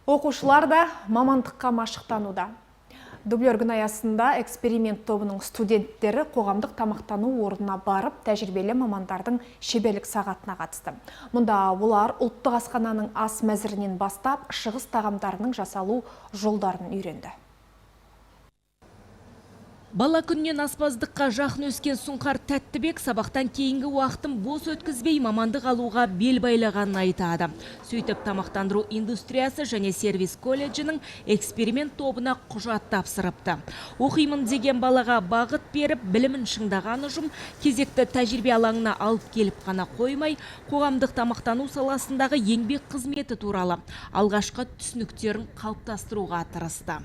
Оқушылар да мамандыққа машықтануда. Дублер күн аясында эксперимент тобының студенттері қоғамдық тамақтану орнына барып, тәжірибелі мамандардың шеберлік сағатына қатысты. Мұнда олар ұлттық асхананың ас мәзірінен бастап, шығыс тағамдарының жасалу жолдарын үйренді. Бала күннен аспаздыққа жақын өскен Сұңқар Тәттібек сабақтан кейінгі уақытын бос өткізбей мамандық алуға бел байлағанын айтады. Сөйтіп тамақтандыру индустриясы және сервис колледжінің эксперимент тобына құжат тапсырыпты. Оқимын деген балаға бағыт беріп, білімін шыңдаған ұжым кезекті тәжірибе алаңына алып келіп қана қоймай, қоғамдық тамақтану саласындағы еңбек қызметі туралы алғашқы түсініктерін қалыптастыруға тырысты.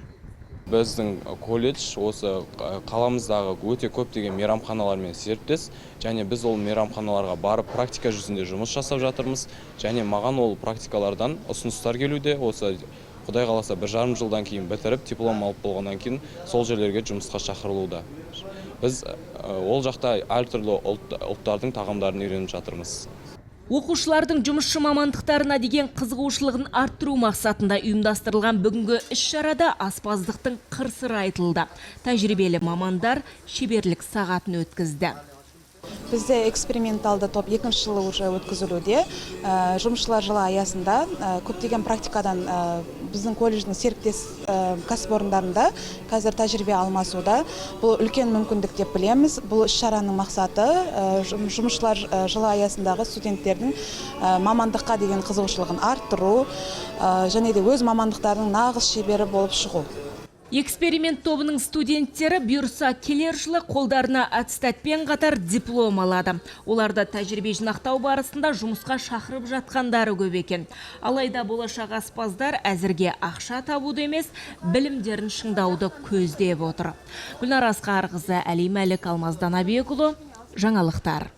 Біздің колледж осы қаламыздағы өте көптеген мейрамханалармен серіктес, және біз ол мейрамханаларға барып практика жүзінде жұмыс жасап жатырмыз, және маған ол практикалардан ұсыныстар келуде. Осы Құдай қаласа 1,5 жылдан кейін бітіріп, диплом алып болғаннан кейін сол жерлерге жұмысқа шақырылуда. Біз ол жақта әртүрлі ұлттардың тағамдарын үйреніп жатырмыз. Оқушылардың жұмысшы мамандықтарына деген қызығушылығын арттыру мақсатында ұйымдастырылған бүгінгі іс-шарада аспаздықтың қыр-сыры айтылды. Тәжірибелі мамандар шеберлік сағатын өткізді. Бізде эксперименталды топ 2-ші жылы уже өткізілуде. Жұмысшылар жылы аясында көптеген практикадан біздің колледждің серіктес кәсіпорындарында қазір тәжірибе алмасуда. Бұл үлкен мүмкіндік деп білеміз. Бұл іс-шараның мақсаты жұмысшылар жылы аясындағы студенттердің мамандыққа деген қызығушылығын арттыру және де өз мамандықтарының нағыз шебері болып шығу. Эксперимент тобының студенттері бұйырса келер жылы қолдарына аттестатпен қатар диплом алады. Оларда тәжірибе жинақтау барысында жұмысқа шақырып жатқандары көп екен. Алайда болашақ аспаздар әзірге ақша табуды емес, білімдерін шыңдауды көздеп отыр. Гүлнар Асқарқызы, Әлим Әлік, Алмаз Данабекұлы, жаңалықтар.